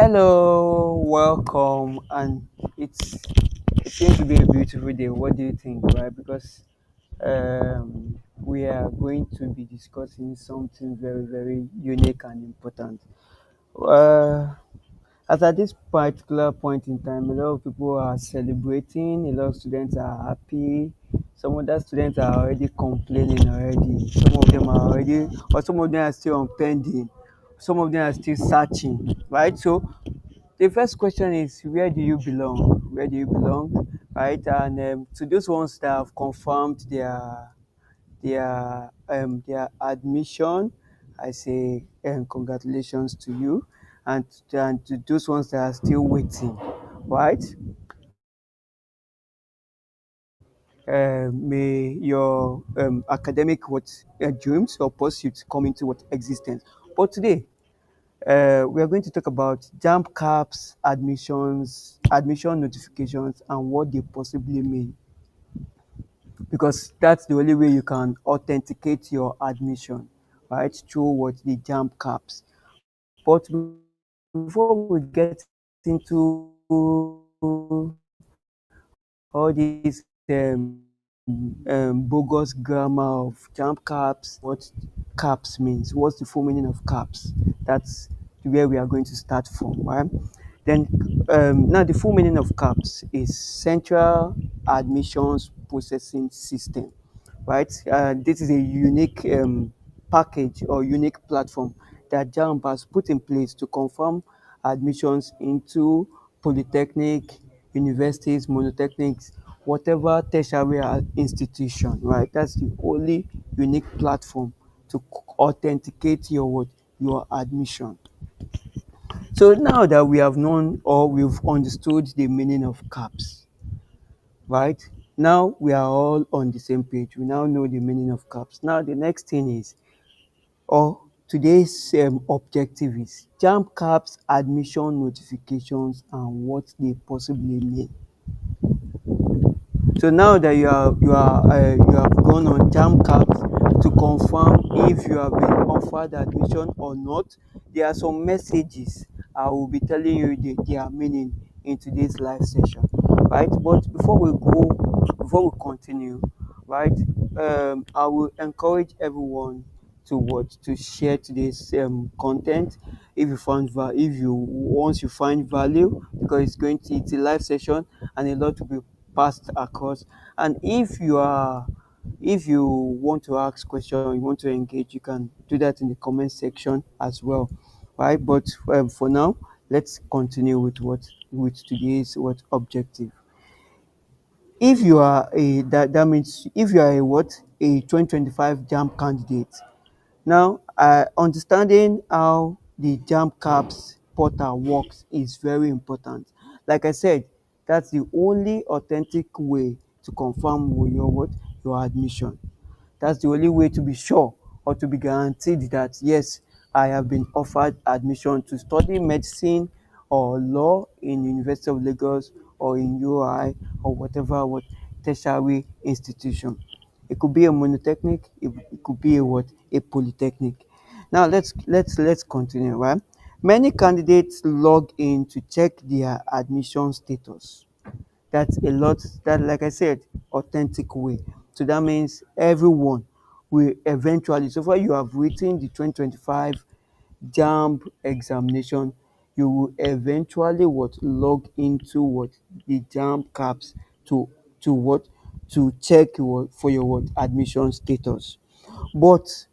Hello, welcome, and it seems to be a beautiful day. What do you think, right? Because we are going to be discussing something very, very unique and important. Uh, as at this particular point in time, a lot of people are celebrating. A lot of students are happy. Some other students are already complaining already. Some of them are already, or some of them are still on pending. Some of them are still searching, right? So the first question is, where do you belong? Where do you belong? Right, and to those ones that have confirmed their admission, I say congratulations to you, and to those ones that are still waiting, right? May your academic dreams or pursuits come into what existence. But today, we are going to talk about Jamb caps, admission notifications, and what they possibly mean. Because that's the only way you can authenticate your admission, right? Through what the Jamb caps. But before we get into all these bogus grammar of Jamb caps, what caps means, what's the full meaning of caps? That's where we are going to start from, right? Then now the full meaning of CAPS is Central Admissions Processing System, right? This is a unique package or unique platform that JAMB has put in place to confirm admissions into polytechnic, universities, monotechnics, whatever tertiary institution, right? That's the only unique platform to authenticate your admission. So now that we have known or we've understood the meaning of caps, right? Now we are all on the same page. We now know the meaning of caps. Now the next thing is, or today's objective is jump caps, admission notifications, and what they possibly mean. So now that you have gone on jam caps to confirm if you have been offered admission or not, there are some messages I will be telling you their meaning in today's live session, right? But before we continue, right? I will encourage everyone to share today's content if you if you once you find value, because it's a live session and a lot to be passed across. And if you want to ask question, you want to engage, you can do that in the comment section as well, right? But for now, let's continue with today's what objective. If you are a that means if you are a what a 2025 JAMB candidate. Now, understanding how the JAMB caps portal works is very important. Like I said, that's the only authentic way to confirm your admission. That's the only way to be sure or to be guaranteed that yes, I have been offered admission to study medicine or law in University of Lagos or in UI or whatever what tertiary institution. It could be a monotechnic, it could be a polytechnic. Now let's continue, right? Many candidates log in to check their admission status. That's a lot. That, like I said, authentic way. So that means everyone will eventually, so far you have written the 2025 JAMB examination, you will eventually log into the JAMB caps to what to check for your admission status. But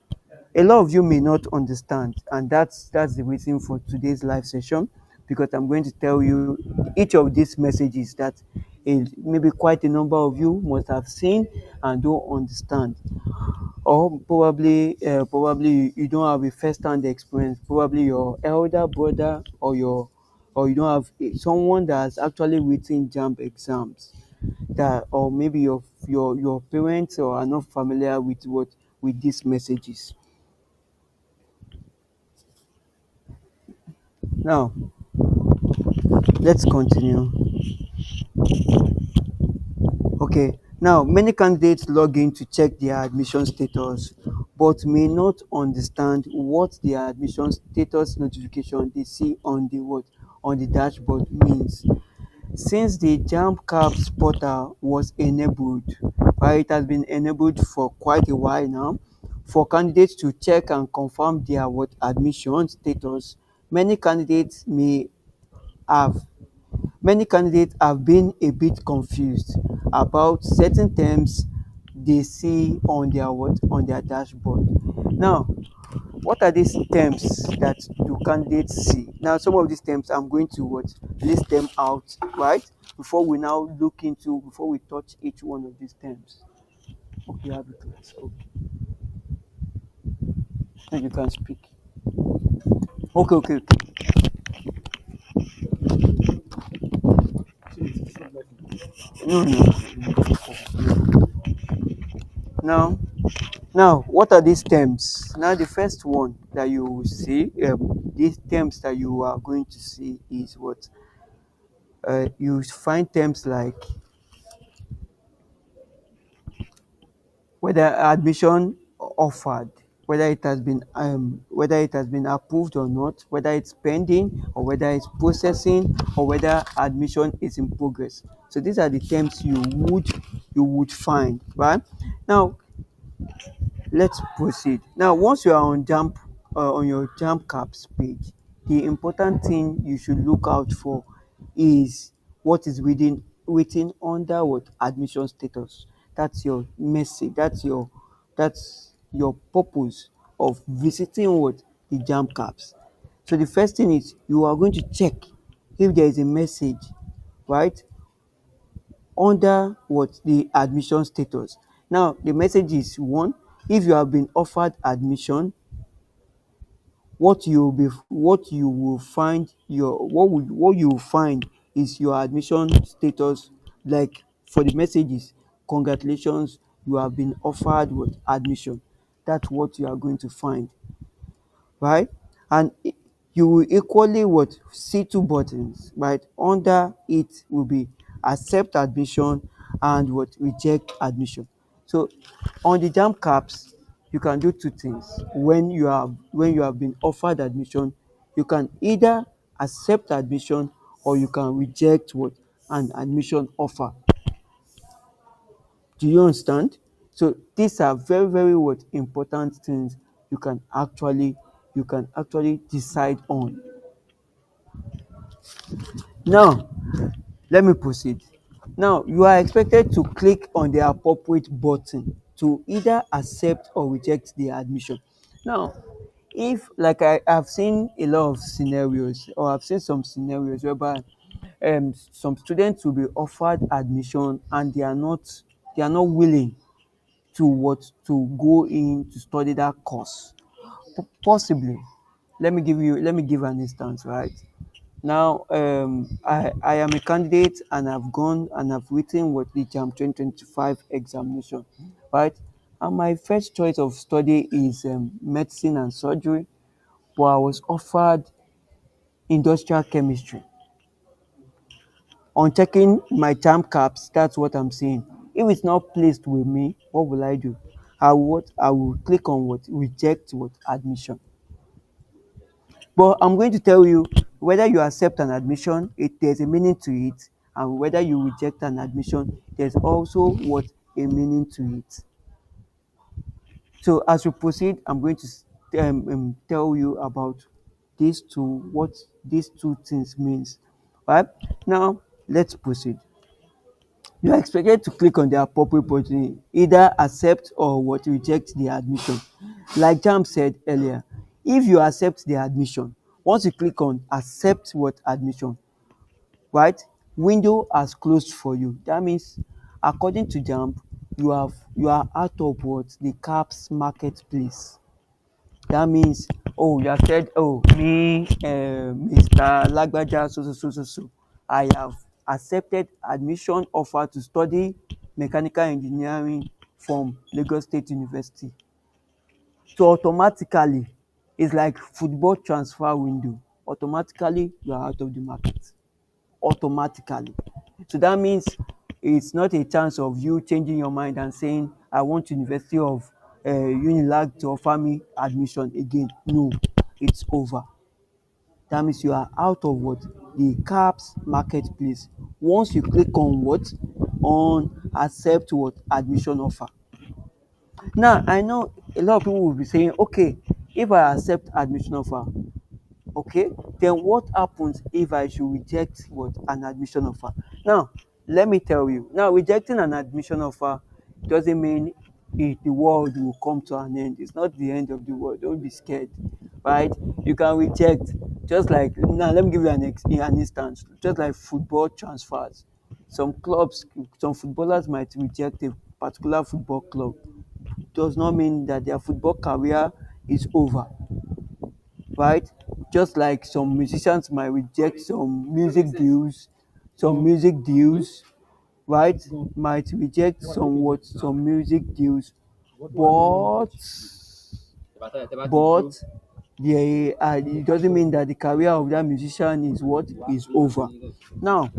a lot of you may not understand, and that's the reason for today's live session, because I'm going to tell you each of these messages that maybe quite a number of you must have seen and don't understand, or probably you don't have a first-hand experience. Probably your elder brother or you don't have someone that has actually written JAMB exams, that, or maybe your parents or are not familiar with these messages. Now, let's continue. Okay, now many candidates log in to check their admission status, but may not understand what their admission status notification they see on on the dashboard means. Since the Jamb Caps portal was enabled, right, it has been enabled for quite a while now, for candidates to check and confirm their what admission status, many candidates may have many candidates have been a bit confused about certain terms they see on their what on their dashboard. Now, what are these terms that do candidates see? Now, some of these terms I'm going to what list them out, right? Before we touch each one of these terms. Okay, have it class. Okay, now you can speak. Okay. No. Now, what are these terms? Now, the first one that you will see, these terms that you are going to see is what you find terms like whether admission offered, whether it has been approved or not, whether it's pending or whether it's processing or whether admission is in progress. So these are the terms you would find, right? Now, let's proceed. Now, once you are on your Jamb Caps page, the important thing you should look out for is what is written under what admission status. That's your message. That's your purpose of visiting what the Jamb Caps. So the first thing is you are going to check if there is a message, right, under what the admission status. Now, the message is one: if you have been offered admission, what you will find is your admission status. Like for the messages, congratulations, you have been offered what admission. That's what you are going to find, right? And you will equally what see two buttons, right? Under it will be accept admission and what reject admission. So on the Jamb Caps, you can do two things. When you have been offered admission, you can either accept admission or you can reject what an admission offer. Do you understand? So these are very, very what important things you can actually decide on. Now, let me proceed. Now, you are expected to click on the appropriate button to either accept or reject the admission. Now, if like I have seen a lot of scenarios, or I've seen some scenarios whereby some students will be offered admission and they are not willing to go in to study that course. Possibly, let me give an instance, right? Now, I am a candidate and I've gone and I've written what the JAM 2025 examination, right? And my first choice of study is medicine and surgery, but I was offered industrial chemistry. On checking my JAM caps, that's what I'm saying. If it's not placed with me, what will I do? I will click on what reject what admission. But I'm going to tell you whether you accept an admission, there's a meaning to it, and whether you reject an admission, there's also what a meaning to it. So as we proceed, I'm going to tell you about what these two things means. Right now, let's proceed. You are expected to click on the appropriate button, either accept or what reject the admission. Like Jam said earlier, if you accept the admission, once you click on accept what admission, right, window has closed for you. That means, according to Jam, you are out of what the caps marketplace. That means, oh, you have said, oh, me, Mr. Lagbaja, so, I have accepted admission offer to study mechanical engineering from Lagos State University. So automatically, it's like football transfer window. Automatically, you are out of the market. Automatically. So that means it's not a chance of you changing your mind and saying, I want University of Unilag to offer me admission again. No, it's over. That means you are out of what? the CAPS marketplace. Once you click on what? On accept what? Admission offer. Now I know a lot of people will be saying, okay, if I accept admission offer, okay, then what happens if I should reject what? An admission offer. Now let me tell you, now rejecting an admission offer doesn't mean the world will come to an end. It's not the end of the world. Don't be scared, right? You can reject, just like, now let me give you an instance, just like football transfers. Some clubs, some footballers might reject a particular football club, does not mean that their football career is over, right? Just like some musicians might reject some music deals, right? Might reject some music deals, but but it doesn't mean that the career of that musician is what? Is over. Now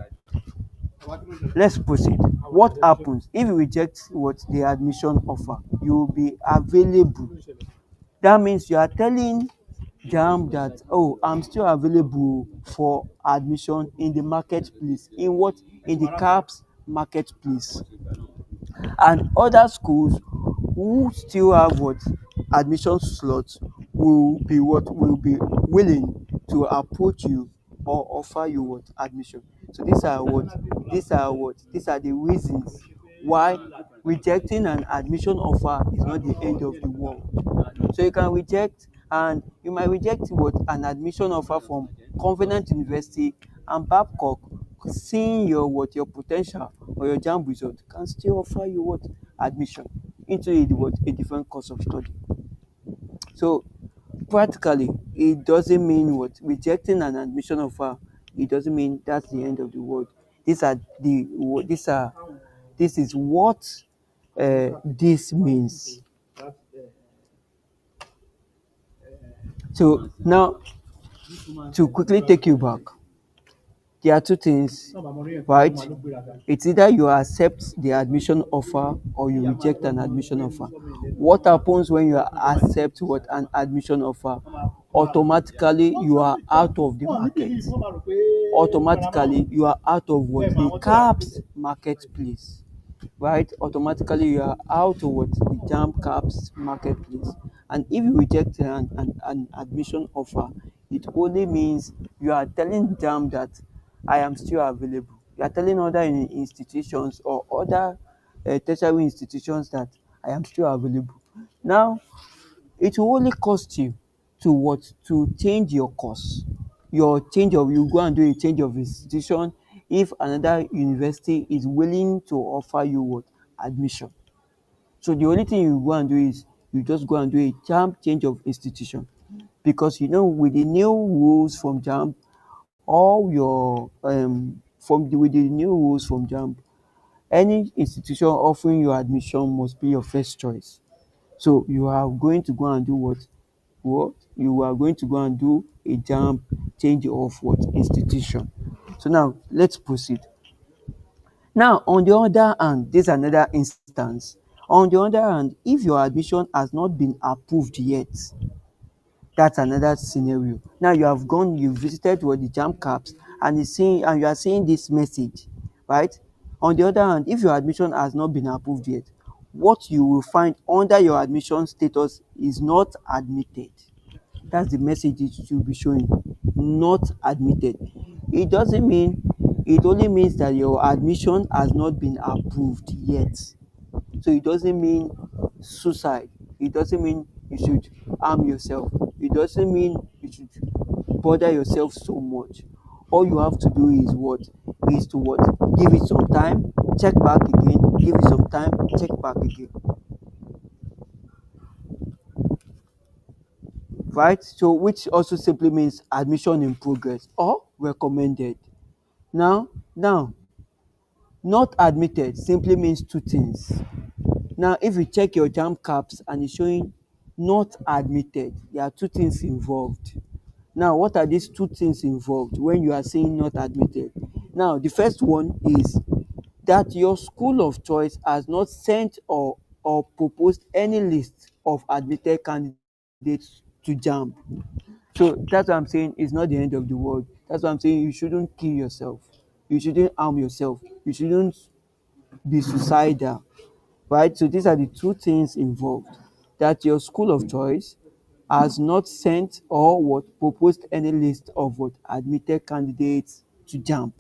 let's proceed. What happens if you reject what? The admission offer? You will be available. That means you are telling Jamb that, oh, I'm still available for admission in the marketplace. In what? In the CAPS marketplace. And other schools who still have what? Admission slots will be what? Will be willing to approach you or offer you what? Admission. So these are the reasons why rejecting an admission offer is not the end of the world. So you can reject, and you might reject what? An admission offer from Covenant University, and Babcock, seeing your what? Your potential or your JAMB result, can still offer you what? Admission into a different course of study. So practically, it doesn't mean what? Rejecting an admission offer, it doesn't mean that's the end of the world. These are the these are this is what this means. So now, to quickly take you back, there are two things, right? It's either you accept the admission offer or you reject an admission offer. What happens when you accept what? An admission offer? Automatically you are out of the market. Automatically you are out of what? The CAPS marketplace, right? Automatically you are out of what? The JAMB CAPS marketplace. And if you reject an admission offer, it only means you are telling JAMB that I am still available. You are telling other institutions or other tertiary institutions that I am still available. Now, it will only cost you to what? To change your course. You go and do a change of institution if another university is willing to offer you what? Admission. So the only thing you go and do is you just go and do a JAMB change of institution, because with the new rules from JAMB, all your with the new rules from JAMB, any institution offering you admission must be your first choice. So you are going to go and do what? What? You are going to go and do a JAMB change of what? Institution. So now let's proceed. Now, on the other hand, this is another instance. On the other hand, if your admission has not been approved yet, that's another scenario. Now you visited what? The JAMB caps, and you are seeing this message, right? On the other hand, if your admission has not been approved yet, what you will find under your admission status is not admitted. That's the message it should be showing. Not admitted. It doesn't mean, it only means that your admission has not been approved yet. So it doesn't mean suicide. It doesn't mean you should harm yourself. It doesn't mean you should bother yourself so much. All you have to do is what? Is to what? Give it some time, check back again, give it some time, check back again. Right? So which also simply means admission in progress or recommended. Now, not admitted simply means two things. Now, if you check your JAMB caps and it's showing not admitted, there are two things involved. Now, what are these two things involved when you are saying not admitted? Now, the first one is that your school of choice has not sent or proposed any list of admitted candidates to JAMB. So that's what I'm saying. It's not the end of the world. That's why I'm saying you shouldn't kill yourself. You shouldn't harm yourself. You shouldn't be suicidal, right? So these are the two things involved. That your school of choice has not sent or what proposed any list of what admitted candidates to JAMB.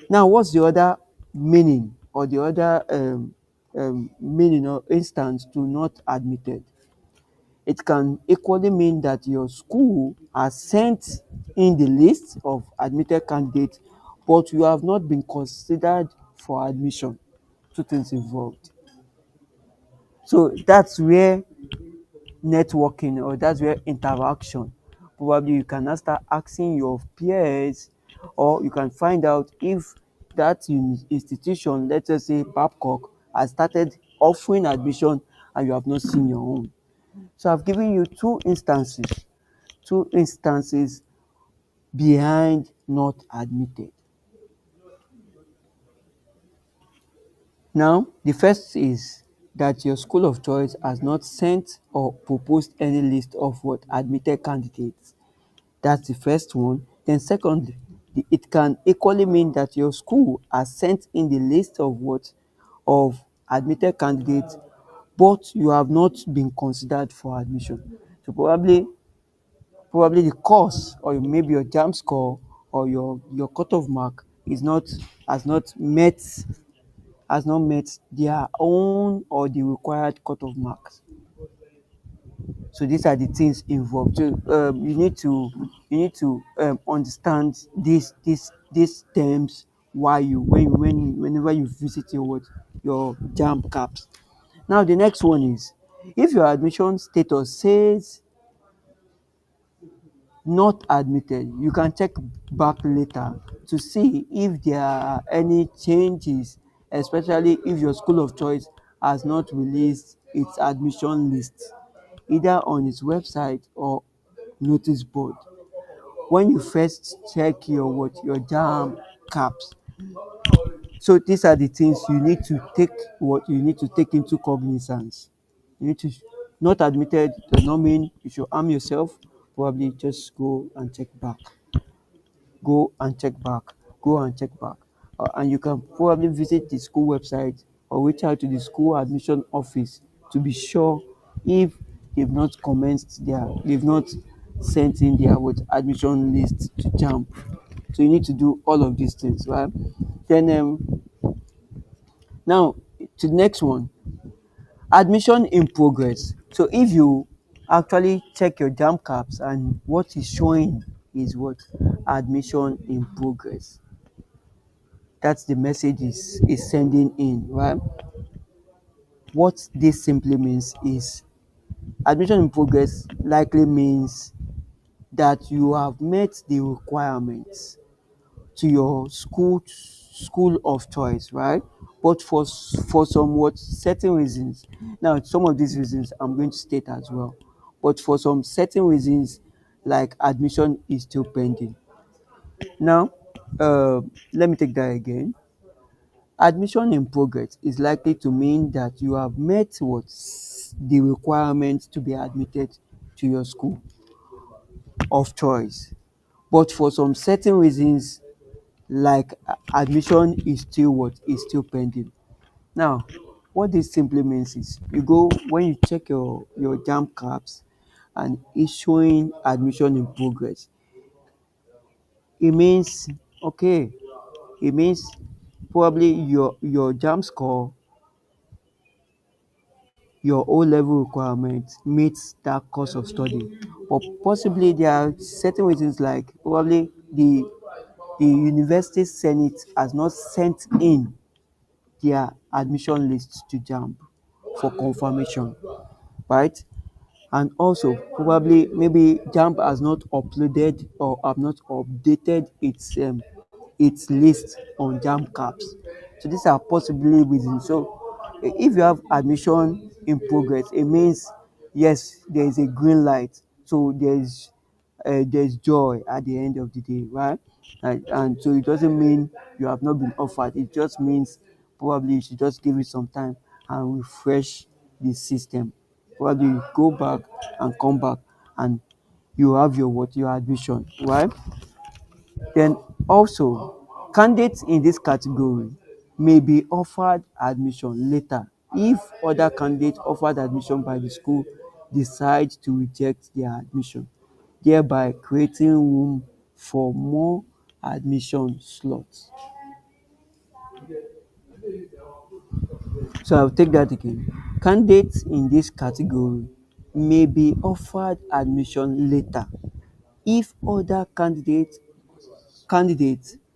Now, what's the other meaning or the other meaning or instance to not admitted? It can equally mean that your school has sent in the list of admitted candidates, but you have not been considered for admission. Two things involved. So that's where networking or that's where interaction. Probably you can now start asking your peers, or you can find out if that institution, let's just say Babcock, has started offering admission and you have not seen your own. So I've given you two instances behind not admitted. Now, the first is that your school of choice has not sent or proposed any list of what admitted candidates. That's the first one. Then secondly, it can equally mean that your school has sent in the list of what of admitted candidates, but you have not been considered for admission. So probably the course or maybe your JAMB score or your cutoff mark is not has not met has not met their own or the required cutoff marks. So these are the things involved. So you need to understand these terms while whenever you visit your JAMB caps. Now the next one is, if your admission status says not admitted, you can check back later to see if there are any changes, especially if your school of choice has not released its admission list either on its website or notice board. When you first check your JAMB caps, so these are the things you need to take into cognizance. You need to not admitted does not mean you should harm yourself. Probably just go and check back. Go and check back. Go and check back. And you can probably visit the school website or reach out to the school admission office to be sure if they've not sent in their admission list to JAMB. So you need to do all of these things, right? Then now to the next one, admission in progress. So if you actually check your JAMB caps and what is showing is what admission in progress. That's the message is sending in, right? What this simply means is admission in progress likely means that you have met the requirements to your school of choice, right? But for somewhat certain reasons. Now, some of these reasons I'm going to state as well. But for some certain reasons, like admission is still pending. Now, let me take that again. Admission in progress is likely to mean that you have met what's the requirements to be admitted to your school of choice. But for some certain reasons, like admission is still pending. Now, what this simply means is you go when you check your JAMB caps and it's showing admission in progress, it means okay, it means probably your JAMB score, your O level requirement meets that course of study. But possibly there are certain reasons like probably the university senate has not sent in their admission list to JAMB for confirmation, right? And also probably maybe JAMB has not uploaded or have not updated its list on JAMB caps. So these are possibly reasons. So if you have admission in progress, it means yes, there is a green light. So there's joy at the end of the day, right? And so it doesn't mean you have not been offered. It just means probably you should just give it some time and refresh the system. Probably go back and come back and you have your what your admission, right? Then also, candidates in this category may be offered admission later if other candidates offered admission by the school decide to reject their admission, thereby creating room for more admission slots. So I'll take that again. Candidates in this category may be offered admission later if other candidates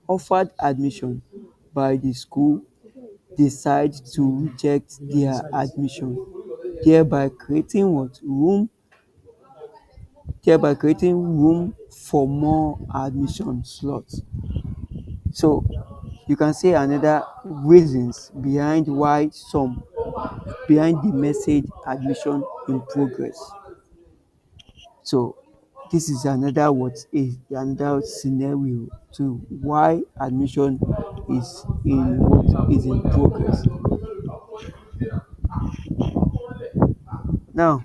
offered admission by the school decide to reject their admission, thereby creating what room thereby creating room for more admission slots. So you can see another reasons behind the message admission in progress. So this is another what is another scenario to why admission is in progress. Now,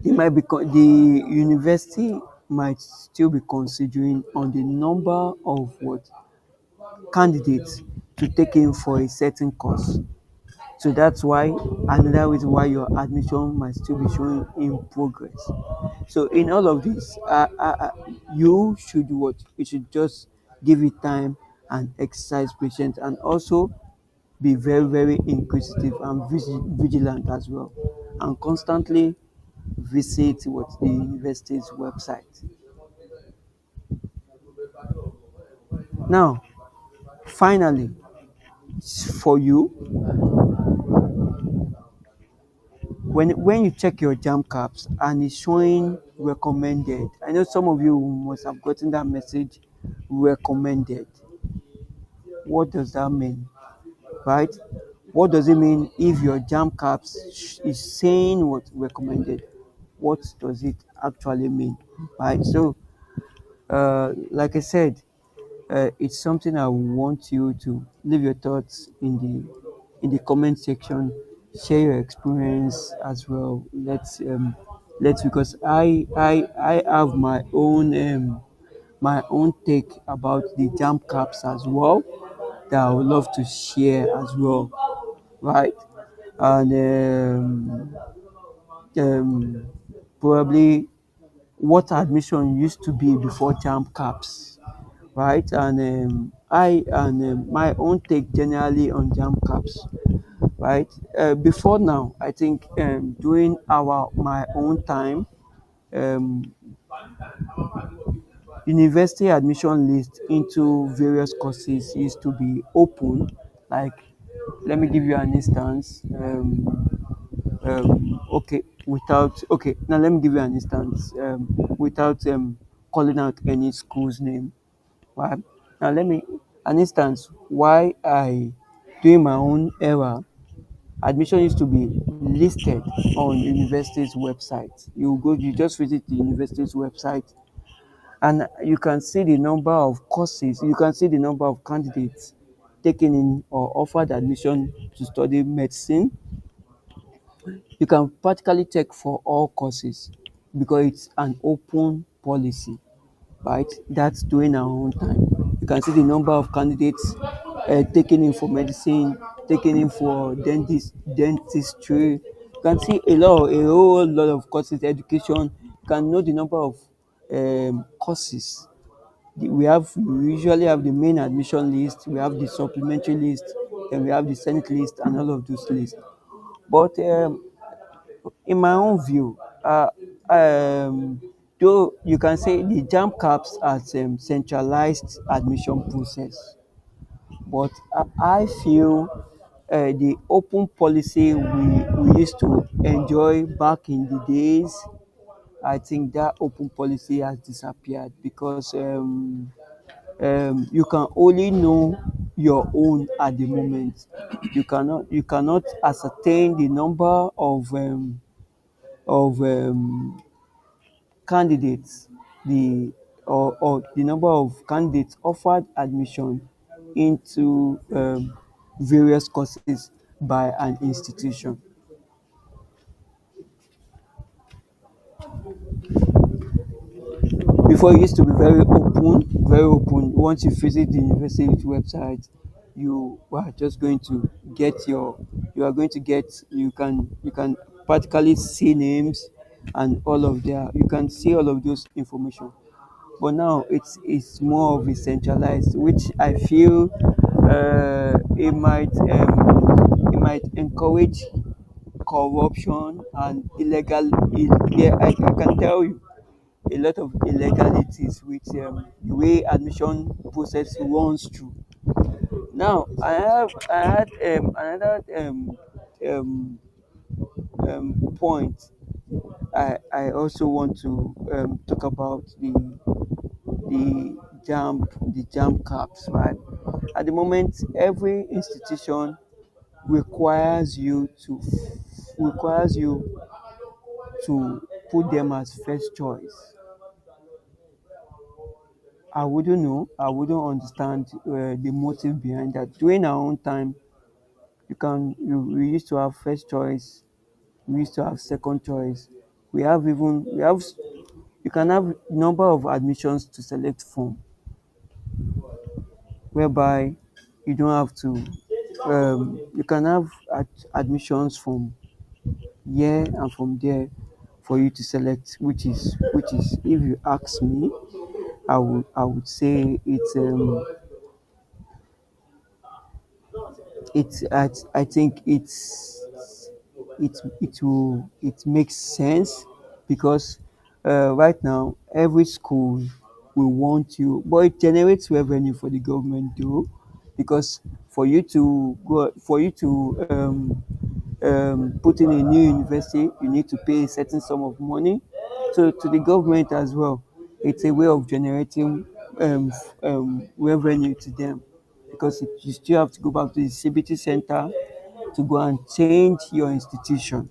the university might still be considering on the number of what candidates to take in for a certain course. So that's why another reason why your admission might still be showing in progress. So in all of this, you should what you should just give it time and exercise patience, and also be very very inquisitive and vigilant as well, and constantly visit what the university's website. Now, finally, for you, when you check your jam caps and it's showing recommended, I know some of you must have gotten that message recommended. What does that mean, right? What does it mean if your jam caps is saying what recommended? What does it actually mean, right? So like I said, it's something I want you to leave your thoughts in the comment section. Share your experience as well. Let's because I have my own take about the jam caps as well that I would love to share as well, right? And um, probably what admission used to be before jam caps, right? And my own take generally on jam caps, right? Before now, I think during our my own time, um, university admission list into various courses used to be open. Like, let me give you an instance. Okay, now let me give you an instance. Without calling out any school's name. Right? Now let me an instance why I during my own era, admission used to be listed on university's website. You just visit the university's website and you can see the number of courses, you can see the number of candidates taken in or offered admission to study medicine. You can practically check for all courses because it's an open policy, right? That's during our own time. You can see the number of candidates taken in for medicine, taken in for dentistry. You can see a whole lot of courses, education. You can know the number of courses. We usually have the main admission list, we have the supplementary list, then we have the Senate list and all of those lists. But in my own view, though you can say the JAMB caps as centralized admission process, but I feel the open policy we used to enjoy back in the days, I think that open policy has disappeared because you can only know your own at the moment. You cannot ascertain the number of candidates, or the number of candidates offered admission into various courses by an institution. Before, it used to be very open, very open. Once you visit the university website, you are just going to get your, you are going to get, you can practically see names and all of their, you can see all of those information. But now it's more of a centralized, which I feel it might encourage corruption and illegal. Yeah, I can tell you a lot of illegalities with the way admission process runs through. Now I had another um, point. I also want to talk about the jam caps, right? At the moment, every institution requires you to requires you to put them as first choice. I wouldn't know. I wouldn't understand the motive behind that. During our own time, we used to have first choice. We used to have second choice. We have you can have number of admissions to select from, whereby you don't have to. You can have admissions from here and from there for you to select, which is if you ask me, I would say I think it makes sense because right now every school will want you, but it generates revenue for the government too, because for you to put in a new university, you need to pay a certain sum of money. So to the government as well, it's a way of generating revenue to them, because you still have to go back to the CBT center to go and change your institution.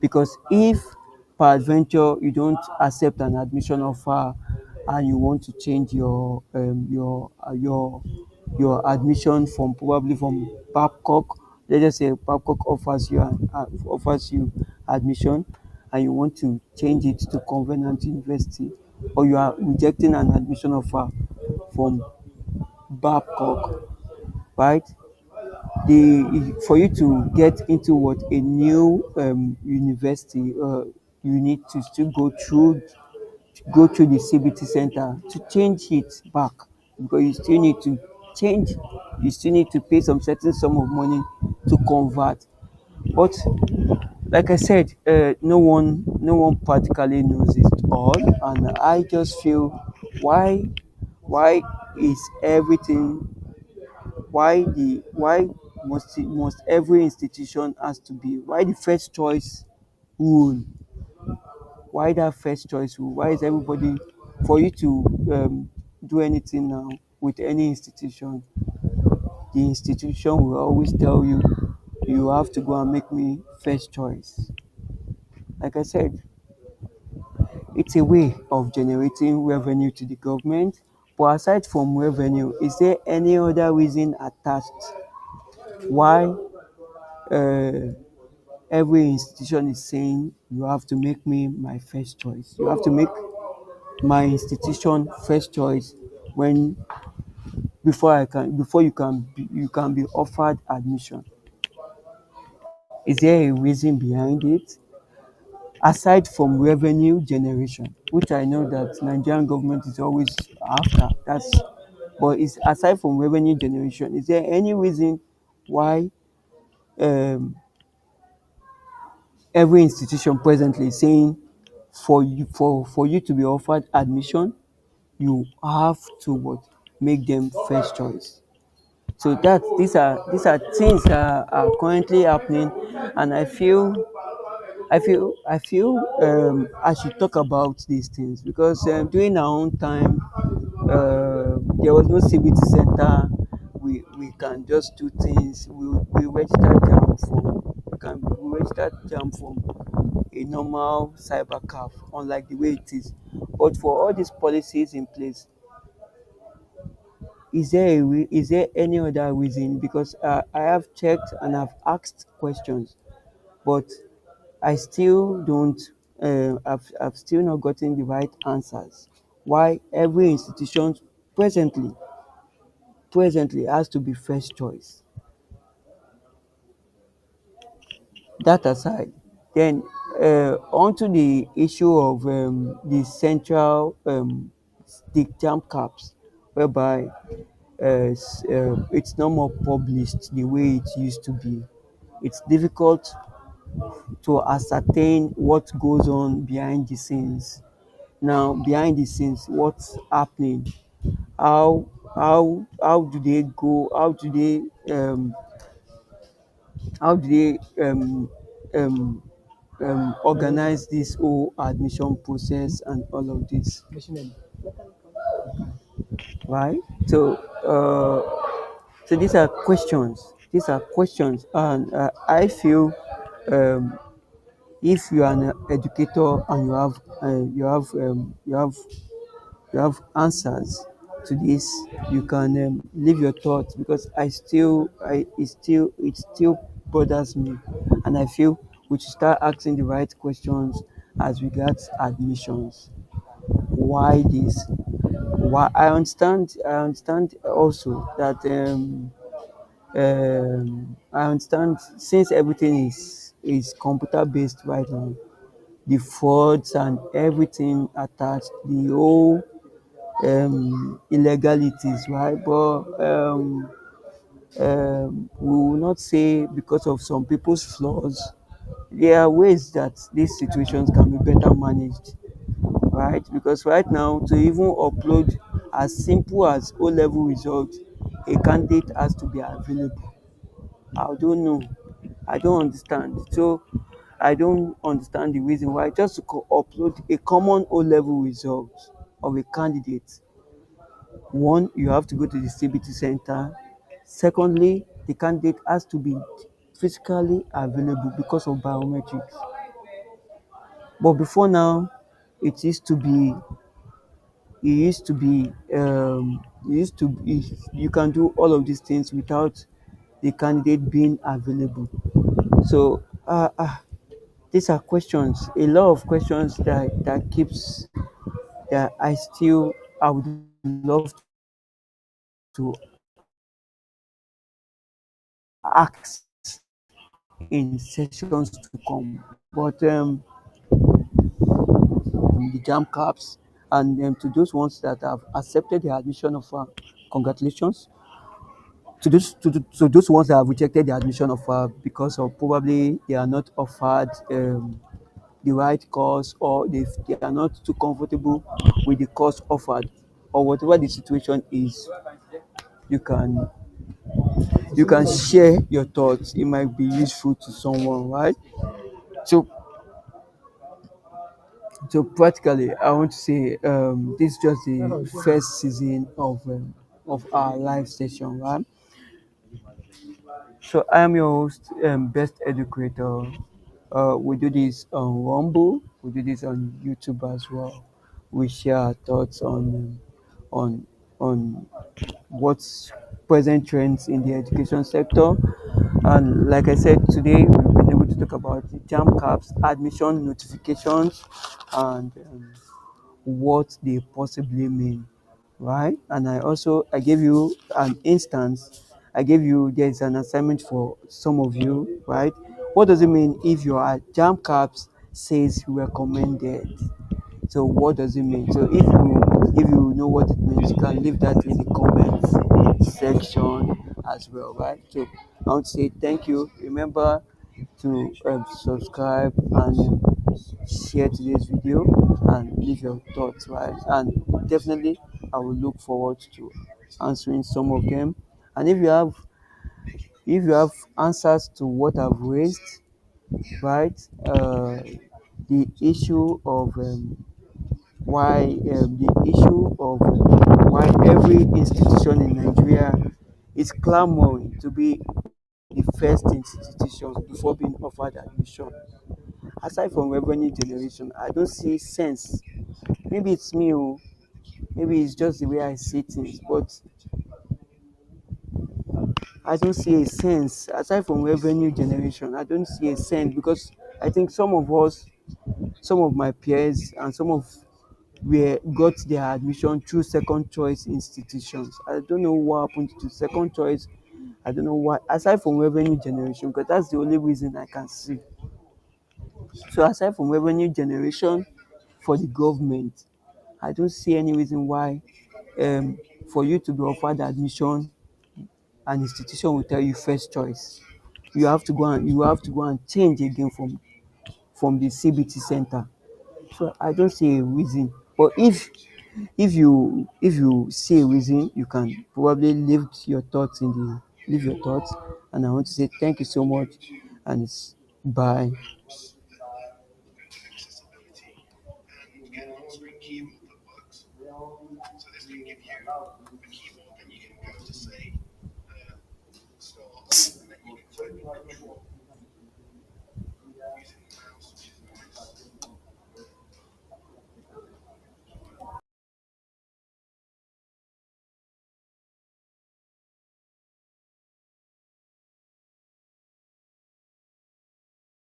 Because if peradventure you don't accept an admission offer and you want to change your admission from probably from Babcock, let's just say Babcock offers you admission and you want to change it to Covenant University, or you are rejecting an admission offer from Babcock, right? For you to get into what a new university, you need to still go through the CBT center to change it back, because change you still need to pay some certain sum of money to convert. But like I said, no one practically knows it all, and I just feel, why why is everything why must every institution has to be, why the first choice rule, why that first choice rule, why is everybody, for you to do anything now with any institution, the institution will always tell you, you have to go and make me first choice. Like I said, it's a way of generating revenue to the government. But aside from revenue, is there any other reason attached why uh, every institution is saying you have to make me my first choice? You have to make my institution first choice when before you can be offered admission. Is there a reason behind it aside from revenue generation, which I know that Nigerian government is always after? That's But is aside from revenue generation, is there any reason why um, every institution presently is saying for you to be offered admission, you have to what, make them first choice? So that these are things that are currently happening, and I feel I should talk about these things because during our own time, there was no CBT center. We can just do things. We register jam from we register jam from a normal cyber cafe, unlike the way it is. But for all these policies in place, is there any other reason? Because I have checked and I've asked questions, but I still don't I've still not gotten the right answers. Why every institution presently presently has to be first choice. That aside, then onto the issue of the central the jam caps, whereby it's no more published the way it used to be. It's difficult to ascertain what goes on behind the scenes. Now, behind the scenes, what's happening? How how do they go? How do they organize this whole admission process and all of this, right? So these are questions. These are questions, and I feel um, if you are an educator and you have answers to this, you can leave your thoughts, because it still bothers me, and I feel we should start asking the right questions as regards admissions. Why this? Why I understand also that I understand, since everything is computer based right now, the frauds and everything attached, the whole illegalities, right? But we will not say because of some people's flaws. There are ways that these situations can be better managed, right? Because right now, to even upload as simple as O level results, a candidate has to be available. I don't know. I don't understand. So I don't understand the reason why just to upload a common O level result of a candidate. One, you have to go to the CBT center. Secondly, the candidate has to be physically available because of biometrics. But before now, it used to be, it used to be, you can do all of these things without the candidate being available. So, these are questions, a lot of questions that keeps, that I would love to ask in sessions to come. But the jam caps, and to those ones that have accepted the admission offer, congratulations. To those ones that have rejected the admission offer because of probably they are not offered the right course, or they are not too comfortable with the course offered, or whatever the situation is, you can share your thoughts. It might be useful to someone, right? So so practically, I want to say this is just the first season of our live session, right? So I am your host, Best Educator. We do this on Rumble. We do this on YouTube as well. We share our thoughts on on what's present trends in the education sector. And like I said, today we've been able to talk about the jam caps, admission notifications, and what they possibly mean, right? And I gave you an instance. I gave you, there's an assignment for some of you, right? What does it mean if your jam caps says recommended? So what does it mean? So if you know what it means, you can leave that in the comments section as well, right? So I want to say thank you. Remember to subscribe and share today's video and leave your thoughts, right? And definitely I will look forward to answering some of them. And if you have answers to what I've raised, right? The issue of the issue of why every institution in Nigeria is clamoring to be the first institution before being offered admission. Aside from revenue generation, I don't see sense. Maybe it's me, oh, maybe it's just the way I see things, but I don't see a sense. Aside from revenue generation, I don't see a sense, because I think some of my peers and some of were got their admission through second choice institutions. I don't know what happened to second choice. I don't know why. Aside from revenue generation, because that's the only reason I can see. So aside from revenue generation for the government, I don't see any reason why um, for you to be offered admission, an institution will tell you first choice. You have to go and change again from the CBT center. So I don't see a reason. But if you see a reason, you can probably leave your thoughts. And I want to say thank you so much, and it's bye.